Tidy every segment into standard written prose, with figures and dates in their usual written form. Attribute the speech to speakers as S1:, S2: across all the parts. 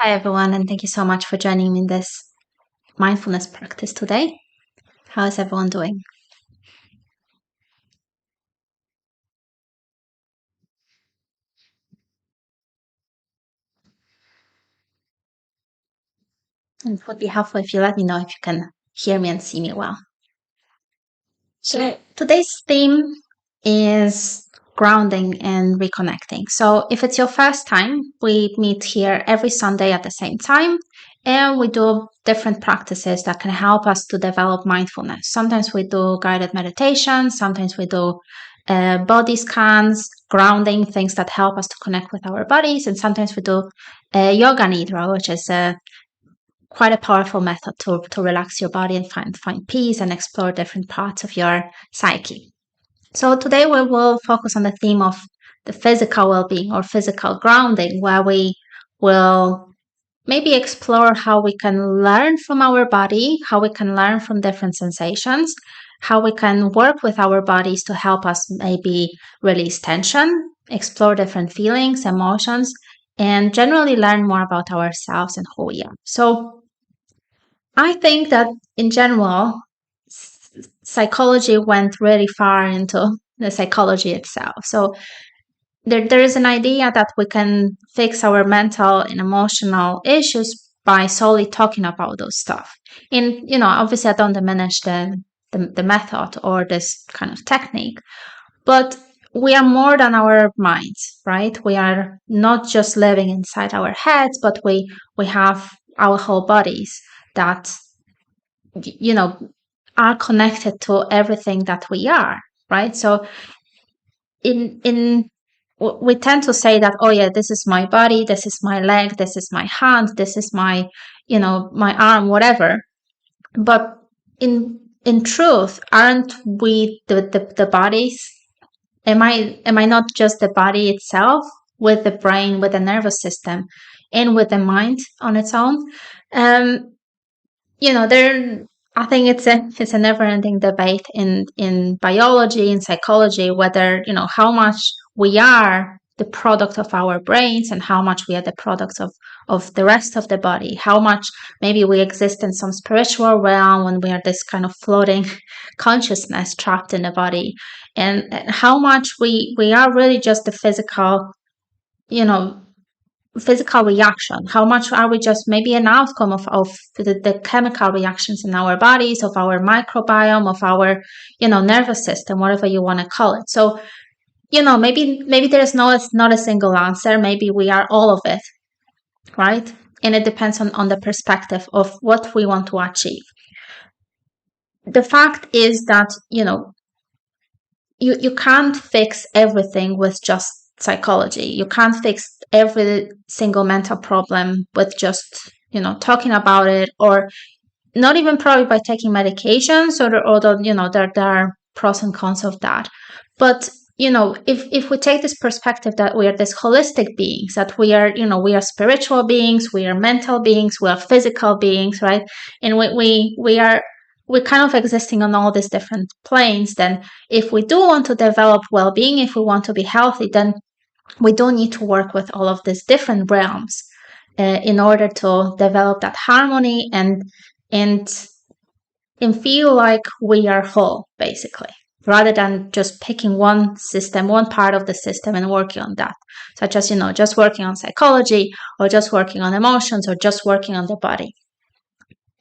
S1: Hi, everyone, and thank you so much for joining me in this mindfulness practice today. How is everyone doing? And it would be helpful if you let me know if you can hear me and see me well. So, today's theme is grounding and reconnecting. So, if it's your first time, we meet here every Sunday at the same time, and we do different practices that can help us to develop mindfulness. Sometimes we do guided meditation, sometimes we do body scans, grounding, things that help us to connect with our bodies, and sometimes we do yoga nidra, which is quite a powerful method to relax your body and find peace and explore different parts of your psyche. So today we will focus on the theme of the physical well-being or physical grounding, where we will maybe explore how we can learn from our body, how we can learn from different sensations, how we can work with our bodies to help us maybe release tension, explore different feelings, emotions, and generally learn more about ourselves and who we are. So I think that in general, psychology went really far into the psychology itself. So there is an idea that we can fix our mental and emotional issues by solely talking about those stuff. And, obviously I don't diminish the method or this kind of technique, but we are more than our minds, right? We are not just living inside our heads, but we have our whole bodies that you know are connected to everything that we are, right? So in we tend to say that, oh yeah, this is my body, this is my leg, this is my hand, this is my my arm, whatever. But in truth, aren't we the bodies? Am I not just the body itself, with the brain, with the nervous system, and with the mind on its own? There, I think it's a never-ending debate in biology and psychology, whether how much we are the product of our brains and how much we are the products of the rest of the body, how much maybe we exist in some spiritual realm when we are this kind of floating consciousness trapped in the body, and how much we are really just the you know physical reaction. How much are we just maybe an outcome of the chemical reactions in our bodies, of our microbiome, of our nervous system, whatever you want to call it. So maybe there's not a single answer. Maybe we are all of it, right? And it depends on the perspective of what we want to achieve. The fact is that you can't fix everything with just psychology. You can't fix every single mental problem with just talking about it, or not even probably by taking medications, or there are pros and cons of that. But if we take this perspective that we are these holistic beings, that we are spiritual beings, we are mental beings, we are physical beings, right? And we're kind of existing on all these different planes. Then if we do want to develop well-being, if we want to be healthy, then we do need to work with all of these different realms in order to develop that harmony and feel like we are whole, basically, rather than just picking one system, one part of the system, and working on that, such as just working on psychology, or just working on emotions, or just working on the body.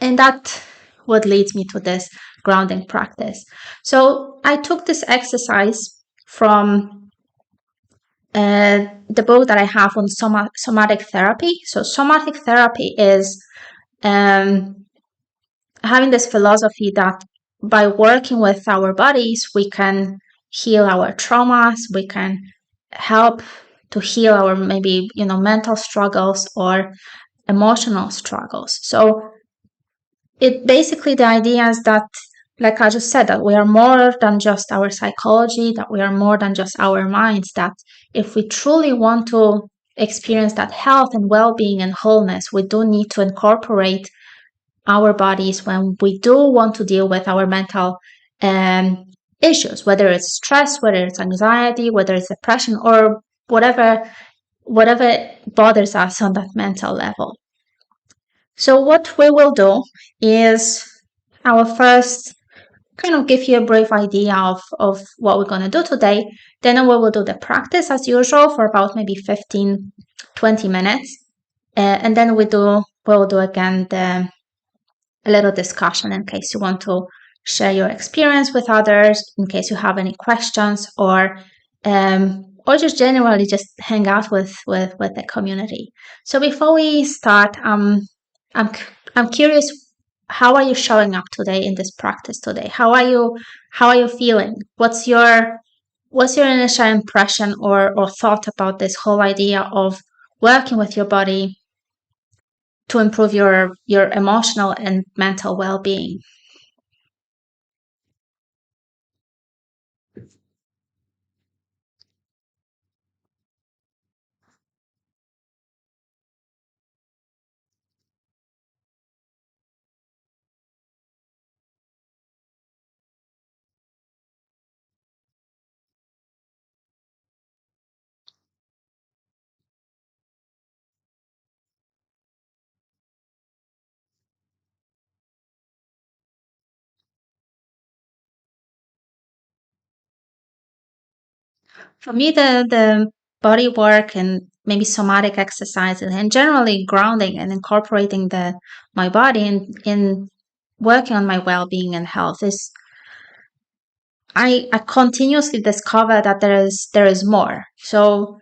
S1: And that what leads me to this grounding practice. So I took this exercise from the book that I have on somatic therapy. So somatic therapy is having this philosophy that by working with our bodies, we can heal our traumas, we can help to heal our maybe mental struggles or emotional struggles. So it basically, the idea is that, like I just said, that we are more than just our psychology, that we are more than just our minds, that if we truly want to experience that health and well-being and wholeness, we do need to incorporate our bodies when we do want to deal with our mental issues, whether it's stress, whether it's anxiety, whether it's depression, or whatever bothers us on that mental level. So what we will do is our first kind of give you a brief idea of what we're going to do today. Then we will do the practice as usual for about maybe 15, 20 minutes. And then we'll do again a little discussion in case you want to share your experience with others, in case you have any questions, or just generally just hang out with the community. So before we start, I'm I'm curious, how are you showing up today in this practice today? How are you feeling? What's your initial impression or thought about this whole idea of working with your body to improve your emotional and mental well-being? For me, the body work and maybe somatic exercises and generally grounding and incorporating the my body in working on my well-being and health is I continuously discover that there is more. So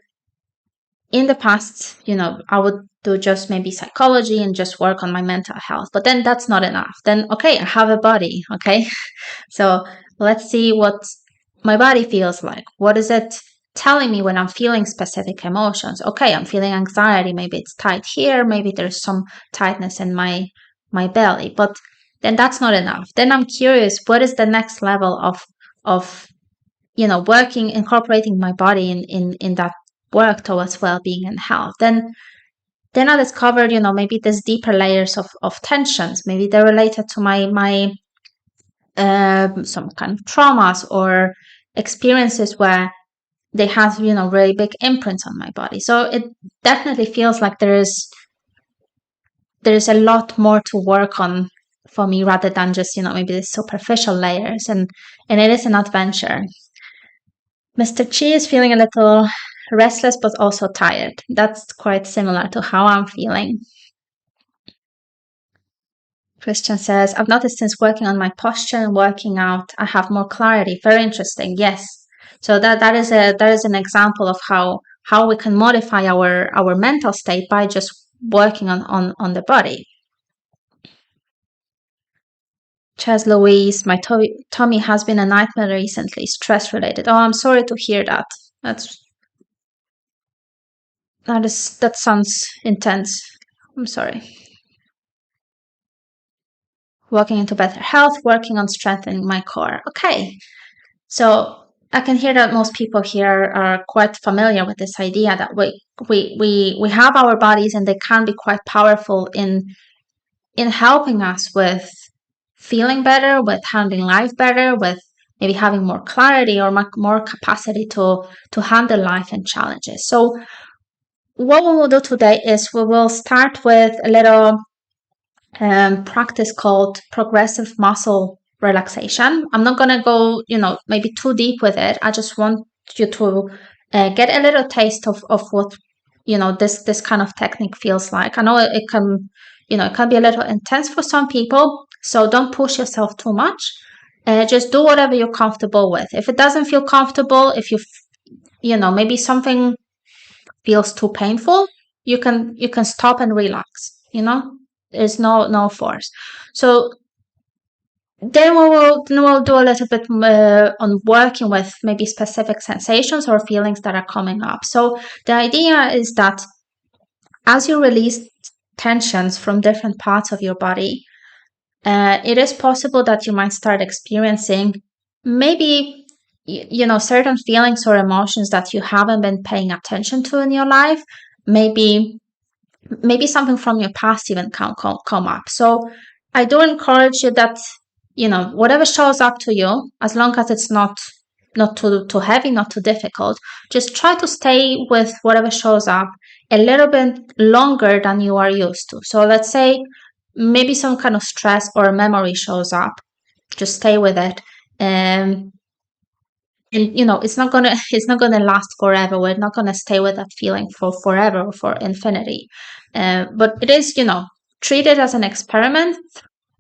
S1: in the past, I would do just maybe psychology and just work on my mental health, but then that's not enough. Then okay, I have a body, okay? So let's see what my body feels like. What is it telling me when I'm feeling specific emotions? Okay, I'm feeling anxiety. Maybe it's tight here. Maybe there's some tightness in my belly. But then that's not enough. Then I'm curious, what is the next level of working, incorporating my body in that work towards well-being and health? Then I discovered, maybe there's deeper layers of tensions. Maybe they're related to my some kind of traumas or experiences where they have really big imprints on my body. So it definitely feels like there's a lot more to work on for me rather than just maybe the superficial layers, and it is an adventure. Mr. Chi is feeling a little restless but also tired. That's quite similar to how I'm feeling. Christian says, I've noticed since working on my posture and working out, I have more clarity. Very interesting. Yes. So that is an example of how we can modify our mental state by just working on the body. Chaz Louise, my tummy has been a nightmare recently, stress related. Oh, I'm sorry to hear that. That's that sounds intense. I'm sorry. Walking into better health, working on strengthening my core. Okay. So I can hear that most people here are quite familiar with this idea that we have our bodies and they can be quite powerful in helping us with feeling better, with handling life better, with maybe having more clarity or more capacity to handle life and challenges. So what we will do today is we will start with a little practice called progressive muscle relaxation. I'm not going to go, maybe too deep with it. I just want you to get a little taste of what, this kind of technique feels like. I know it can, it can be a little intense for some people. So don't push yourself too much. Just do whatever you're comfortable with. If it doesn't feel comfortable, if maybe something feels too painful, you can stop and relax. There's no force. So then we'll do a little bit on working with maybe specific sensations or feelings that are coming up. So the idea is that as you release tensions from different parts of your body, it is possible that you might start experiencing maybe certain feelings or emotions that you haven't been paying attention to in your life. Maybe something from your past even can come up. So I do encourage you that whatever shows up to you, as long as it's not too heavy, not too difficult, just try to stay with whatever shows up a little bit longer than you are used to. So let's say maybe some kind of stress or memory shows up, just stay with it. Um, and it's not gonna last forever. We're not gonna stay with that feeling for forever or for infinity. But it is, treat it as an experiment,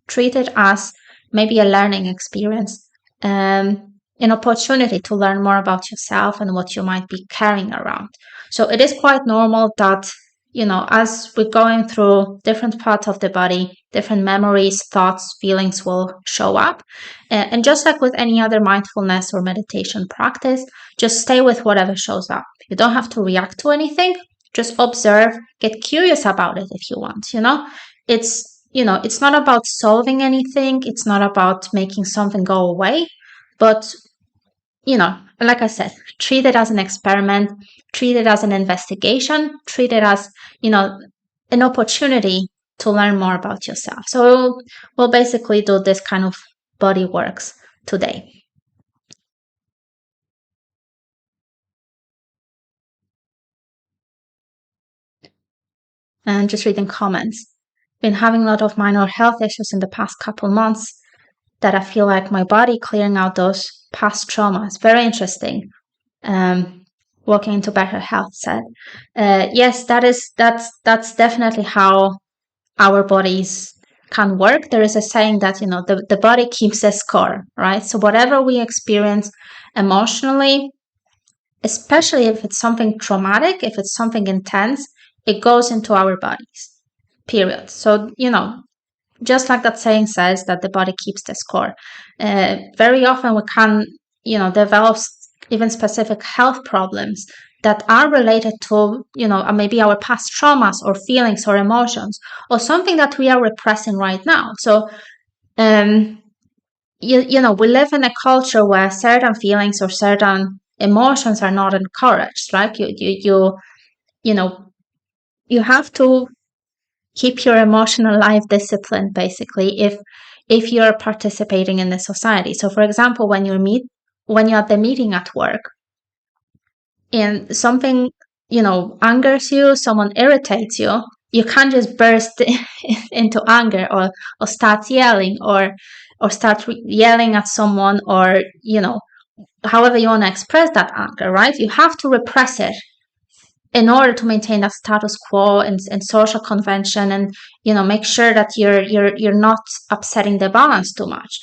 S1: treat it as maybe a learning experience, an opportunity to learn more about yourself and what you might be carrying around. So it is quite normal that, as we're going through different parts of the body, different memories, thoughts, feelings will show up. And just like with any other mindfulness or meditation practice, just stay with whatever shows up. You don't have to react to anything. Just observe, get curious about it if you want, it's not about solving anything. It's not about making something go away, but like I said, treat it as an experiment, treat it as an investigation, treat it as, an opportunity to learn more about yourself. So we'll basically do this kind of body works today. And just reading comments. Been having a lot of minor health issues in the past couple months that I feel like my body clearing out those past traumas. Very interesting. Walking into better health said. Yes, that's definitely how our bodies can work. There is a saying that, the body keeps a score, right? So whatever we experience emotionally, especially if it's something traumatic, if it's something intense, it goes into our bodies, period. So, just like that saying says that the body keeps the score. Very often we can, develop even specific health problems that are related to, maybe our past traumas or feelings or emotions or something that we are repressing right now. So, we live in a culture where certain feelings or certain emotions are not encouraged, right? You know, you have to keep your emotional life disciplined basically if you're participating in the society. So for example, when you're at the meeting at work and something angers you, someone irritates you, you can't just burst into anger or start yelling or start yelling at someone or however you want to express that anger, right? You have to repress it in order to maintain that status quo and social convention and make sure that you're not upsetting the balance too much.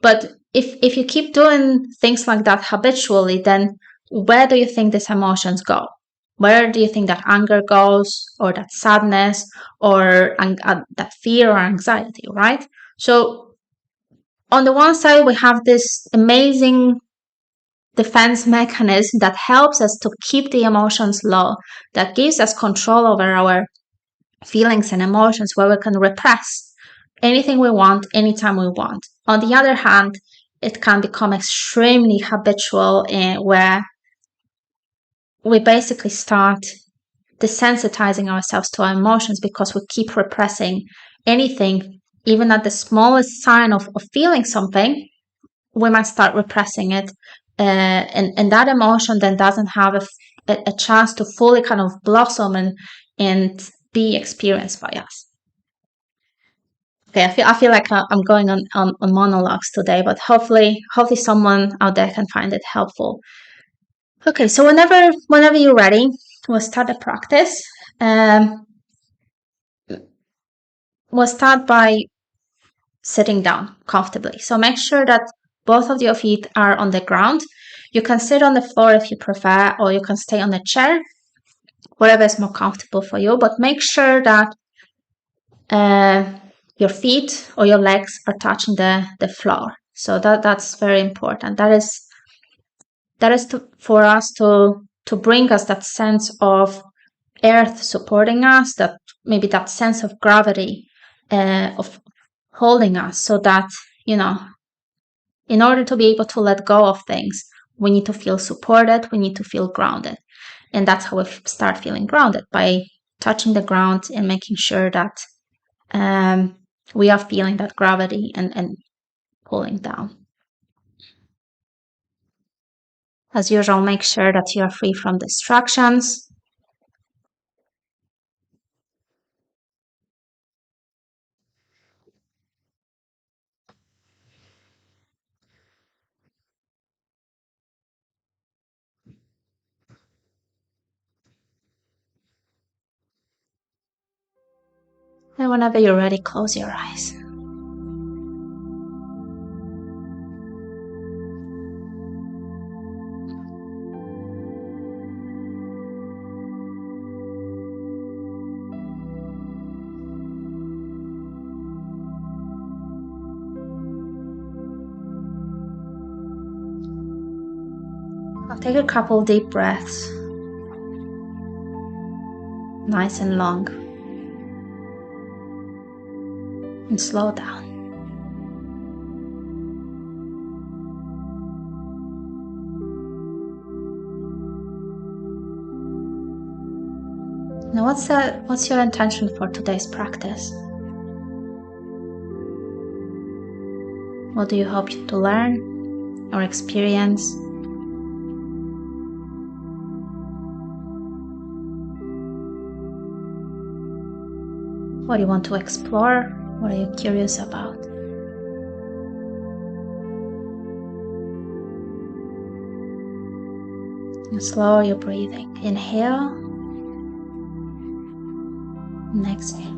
S1: But if you keep doing things like that habitually, then where do you think these emotions go? Where do you think that anger goes, or that sadness, or that fear or anxiety, right? So on the one side we have this amazing defense mechanism that helps us to keep the emotions low, that gives us control over our feelings and emotions, where we can repress anything we want, anytime we want. On the other hand, it can become extremely habitual, where we basically start desensitizing ourselves to our emotions because we keep repressing anything, even at the smallest sign of feeling something we might start repressing it, and that emotion then doesn't have a chance to fully kind of blossom and be experienced by us. Okay, I feel like I'm going on monologues today, but hopefully someone out there can find it helpful. Okay, so whenever you're ready, we'll start the practice. Um, we'll start by sitting down comfortably. So make sure that both of your feet are on the ground. You can sit on the floor if you prefer, or you can stay on the chair, whatever is more comfortable for you. But make sure that your feet or your legs are touching the floor. So that's very important. For us to bring us that sense of earth supporting us, that maybe that sense of gravity of holding us, so that in order to be able to let go of things, we need to feel supported, we need to feel grounded. And that's how we start feeling grounded, by touching the ground and making sure that we are feeling that gravity and pulling down. As usual, make sure that you are free from distractions. And whenever you're ready, close your eyes. I'll take a couple deep breaths, nice and long, and slow down. Now, what's your intention for today's practice? What do you hope to learn or experience? What do you want to explore? What are you curious about? And slow your breathing. Inhale and exhale.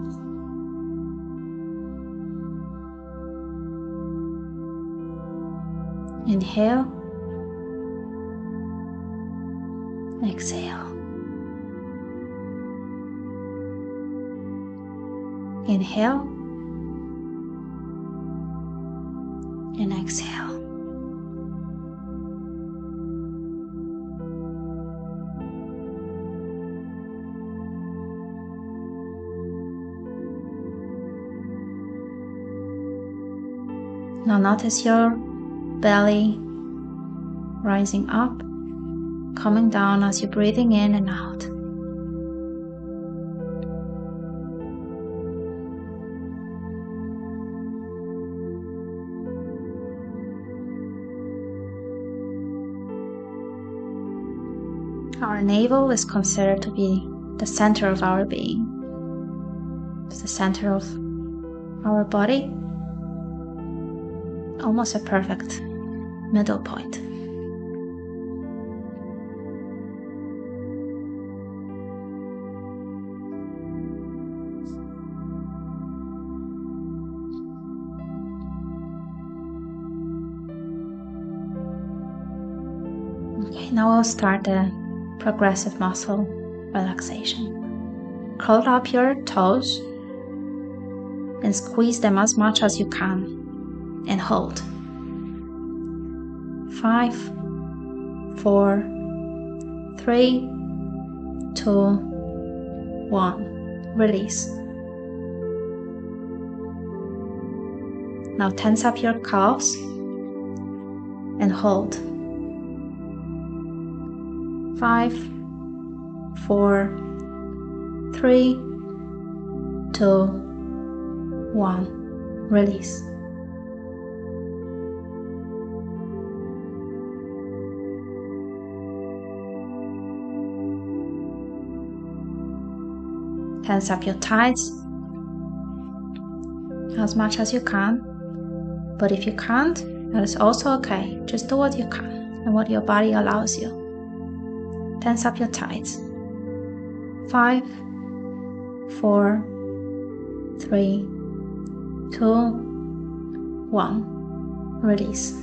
S1: Inhale, exhale. Inhale and exhale. Now notice your belly rising up, coming down as you're breathing in and out. Our navel is considered to be the center of our being. It's the center of our body, almost a perfect middle point. Okay, now we'll start the progressive muscle relaxation. Curl up your toes and squeeze them as much as you can and hold. 5, 4, 3, 2, 1. Release. Now tense up your calves and hold. 5, 4, 3, 2, 1. Release. Tense up your thighs as much as you can, but if you can't, that is also okay. Just do what you can and what your body allows you. Tense up your thighs. 5, 4, 3, 2, 1. Release.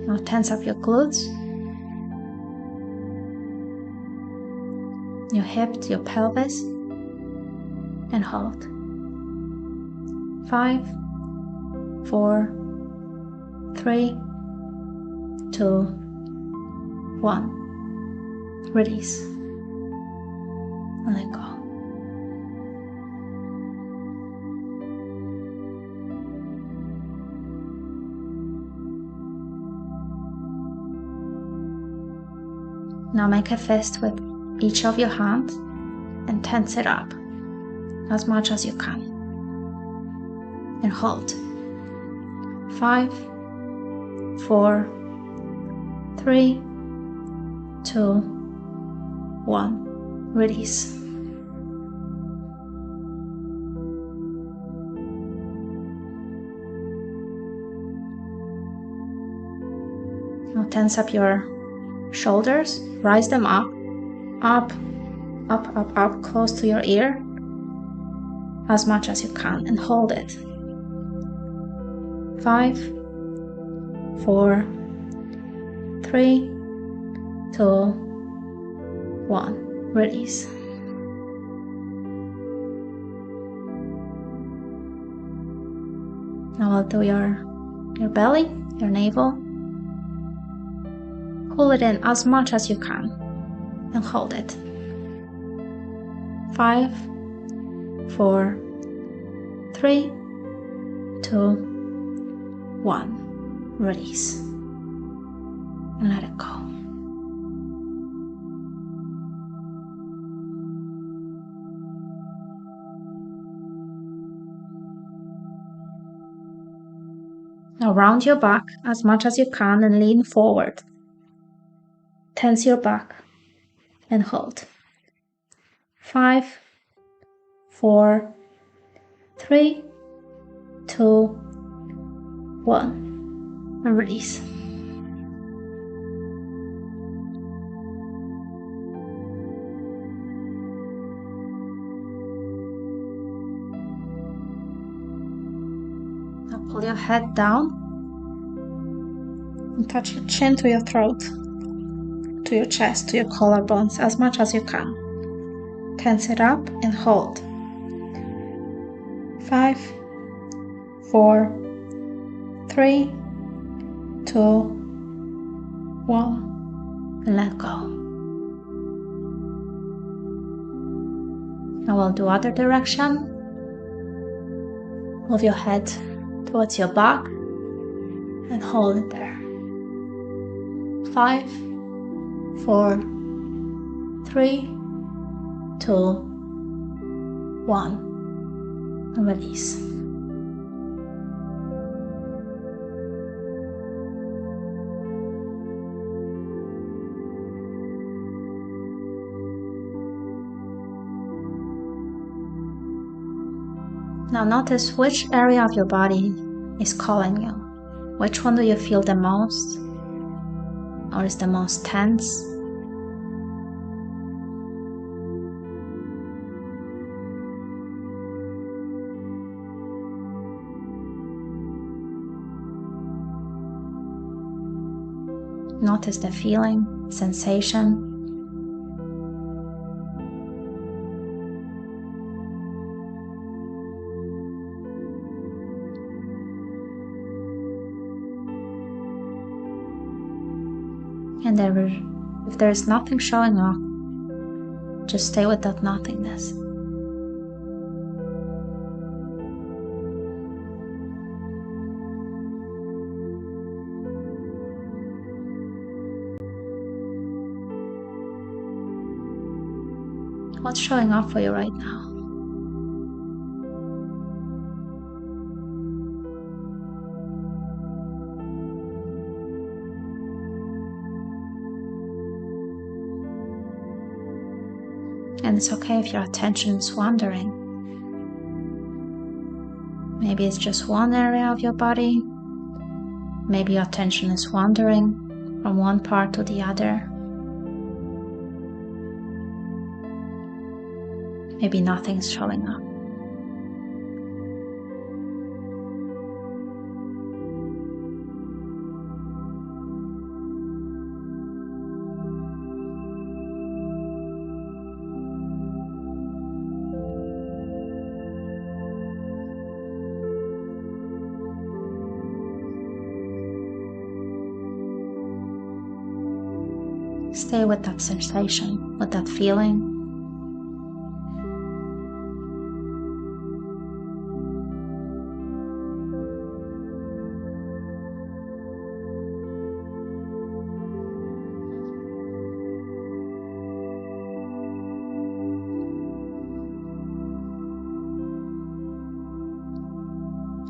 S1: Now tense up your glutes, your hips, your pelvis, and hold. 5, 4, 3, 2, 1. Release. And let go. Now make a fist with each of your hands and tense it up as much as you can. And hold. 5, 4, 3, 2, 1. Release. Now tense up your Shoulders, rise them up, up, up, up, up, close to your ear as much as you can, and hold it. 5, 4, 3, 2, 1. Release. Now we'll do your belly, your navel. Pull it in as much as you can and hold it. 5, 4, 3, 2, 1. Release. And let it go. Now round your back as much as you can and lean forward. Tense your back and hold. 5, 4, 3, 2, 1. And release. Now pull your head down and touch your chin to your throat, to your chest, to your collarbones as much as you can. Tense it up and hold. 5, 4, 3, 2, 1, and let go. Now we'll do other direction. Move your head towards your back and hold it there. 5, 4, 3, 2, 1, and release. Now notice which area of your body is calling you. Which one do you feel the most? Or is the most tense? Notice the feeling, sensation. And if there is nothing showing up, just stay with that nothingness. What's showing up for you right now? And it's okay if your attention is wandering. Maybe it's just one area of your body. Maybe your attention is wandering from one part to the other. Maybe nothing's showing up. Stay with that sensation, with that feeling.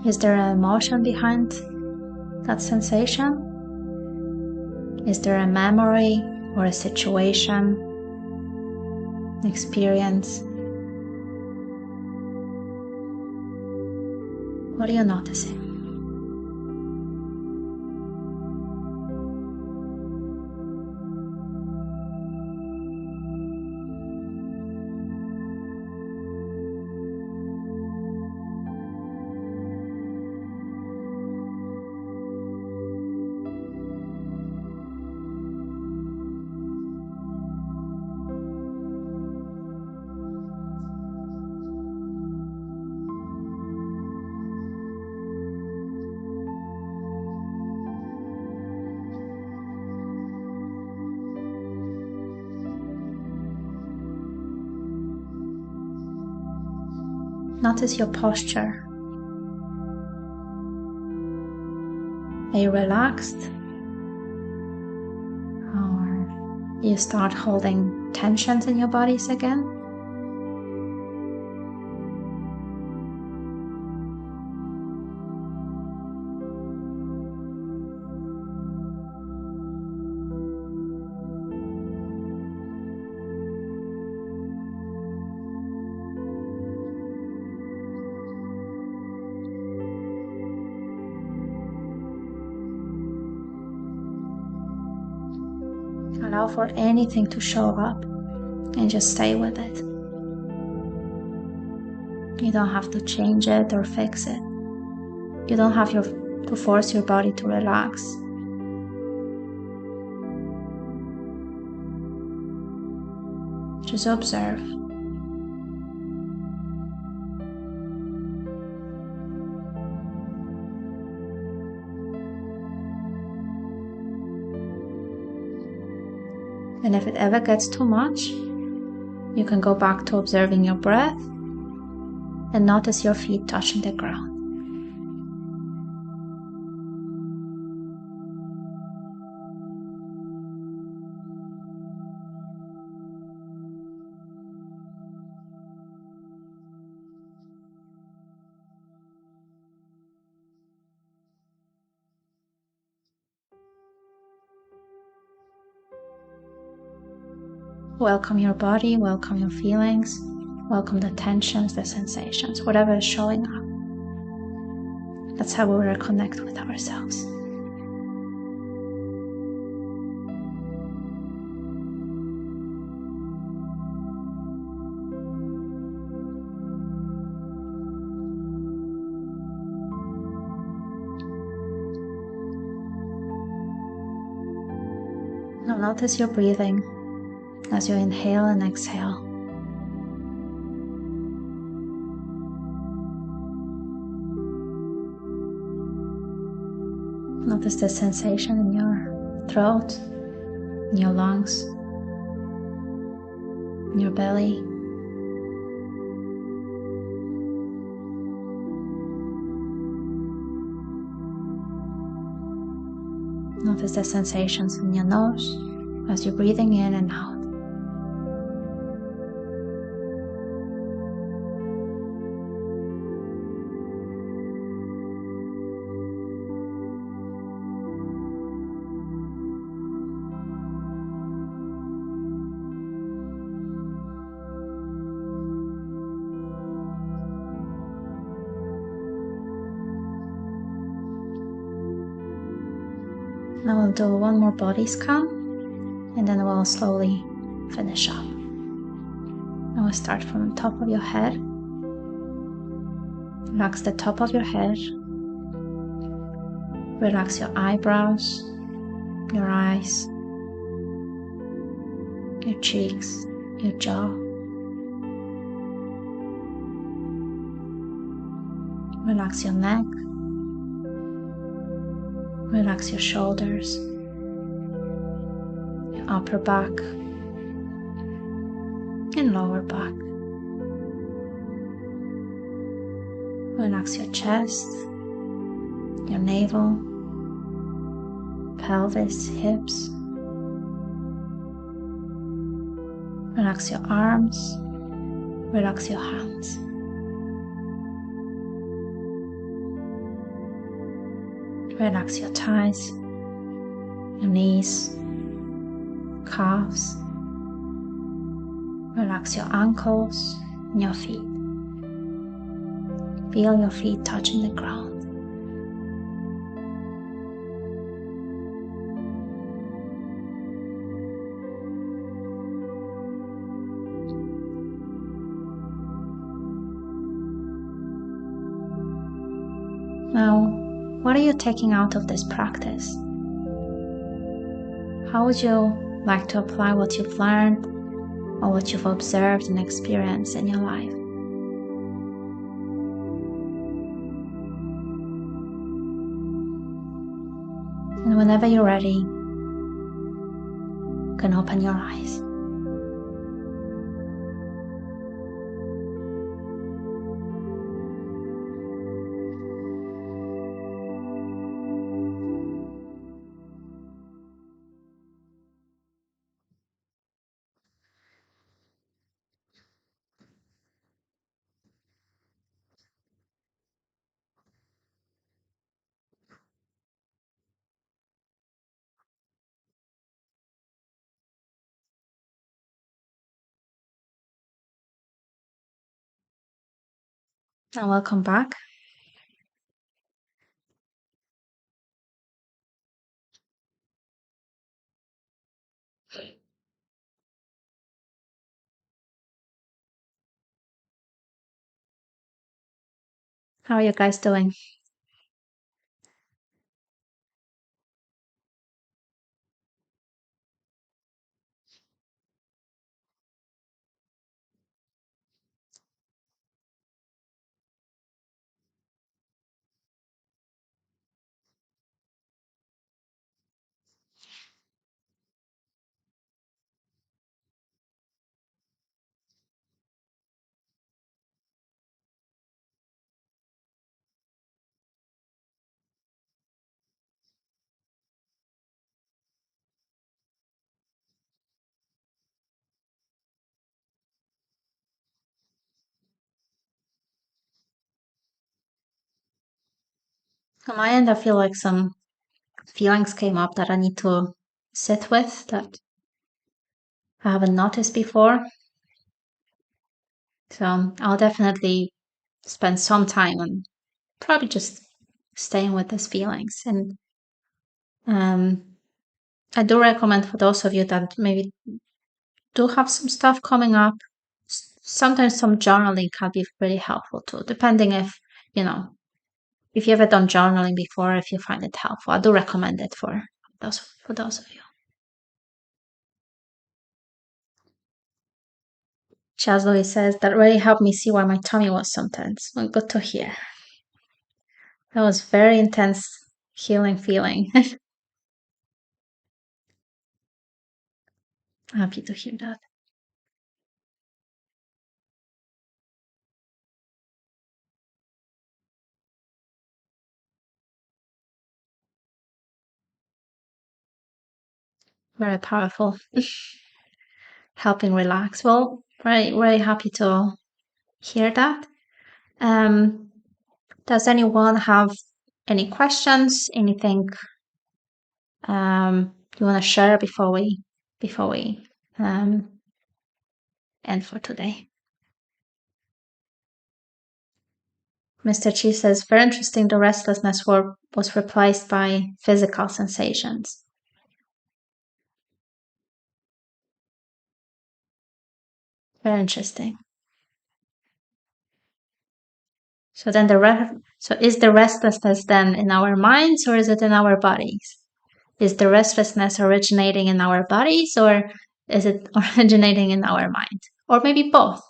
S1: Is there an emotion behind that sensation? Is there a memory or a situation, experience? What are you noticing? Notice your posture. Are you relaxed? Or you start holding tensions in your bodies again? Allow for anything to show up and just stay with it. You don't have to change it or fix it. You don't have to force your body to relax. Just observe. And if it ever gets too much, you can go back to observing your breath and notice your feet touching the ground. Welcome your body, welcome your feelings, welcome the tensions, the sensations, whatever is showing up. That's how we reconnect with ourselves. Now notice your breathing as you inhale and exhale. Notice the sensation in your throat, in your lungs, in your belly. Notice the sensations in your nose as you're breathing in and out. Now we'll do one more body scan and then we'll slowly finish up. Now we'll start from the top of your head. Relax the top of your head. Relax your eyebrows, your eyes, your cheeks, your jaw. Relax your neck. Relax your shoulders, your upper back, and lower back. Relax your chest, your navel, pelvis, hips. Relax your arms, relax your hands. Relax your thighs, your knees, calves. Relax your ankles and your feet. Feel your feet touching the ground. Now, what are you taking out of this practice? How would you like to apply what you've learned or what you've observed and experienced in your life? And whenever you're ready, you can open your eyes. And welcome back. How are you guys doing? On my end, I feel like some feelings came up that I need to sit with that I haven't noticed before. So I'll definitely spend some time on probably just staying with these feelings. And um, I do recommend for those of you that maybe do have some stuff coming up, sometimes some journaling can be really helpful too, depending you know, if you ever done journaling before, if you find it helpful. I do recommend it for those of you. Chazloy says that really helped me see why my tummy was so tense. Well, good to hear. That was very intense healing feeling. Happy to hear that. Very powerful. Helping relax. Well, very, very happy to hear that. Um, does anyone have any questions? Anything you want to share before we end for today? Mr. Chi says, very interesting. The restlessness was replaced by physical sensations. Very interesting. So then so is the restlessness then in our minds or is it in our bodies? Is the restlessness originating in our bodies or is it originating in our mind? Or maybe both?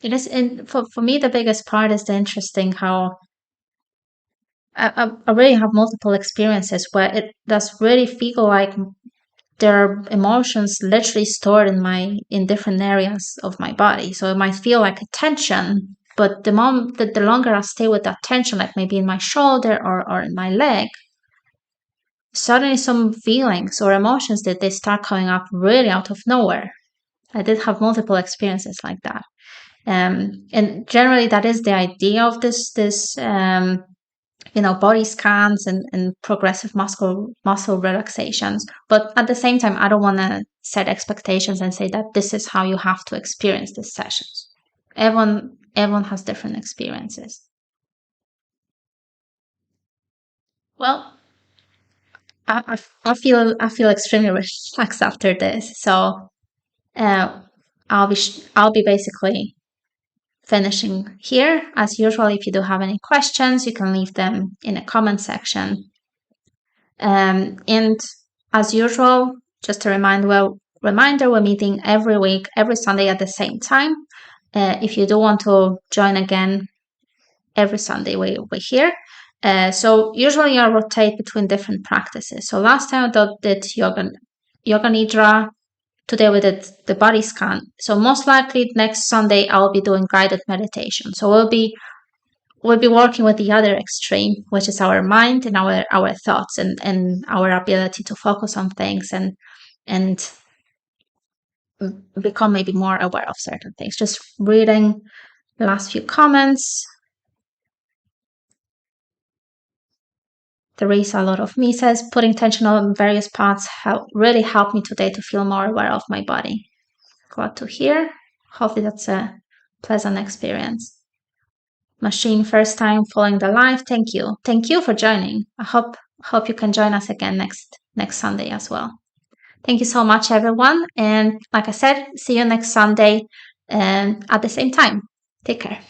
S1: It is for me the biggest part is the interesting how I really have multiple experiences where it does really feel like there are emotions literally stored in different areas of my body. So it might feel like a tension, but the longer I stay with that tension, like maybe in my shoulder or in my leg, suddenly some feelings or emotions that they start coming up really out of nowhere. I did have multiple experiences like that. And generally that is the idea of this body scans and progressive muscle relaxations. But at the same time, I don't want to set expectations and say that this is how you have to experience these sessions. Everyone has different experiences. Well, I feel extremely relaxed after this. So uh, I'll be basically finishing here. As usual, if you do have any questions, you can leave them in the comment section. And as usual, just a reminder, we're meeting every week, every Sunday at the same time. If you do want to join again, every Sunday we're here. So usually I rotate between different practices. So last time I did yoga nidra. Today we did the body scan. So most likely next Sunday I'll be doing guided meditation. So we'll be working with the other extreme, which is our mind and our thoughts and our ability to focus on things and become maybe more aware of certain things. Just reading the last few comments. There is a lot of misses. Putting tension on various parts really helped me today to feel more aware of my body. Glad to hear. Hopefully that's a pleasant experience. Machine, first time following the live. Thank you. Thank you for joining. I hope you can join us again next Sunday as well. Thank you so much, everyone. And like I said, see you next Sunday and at the same time. Take care.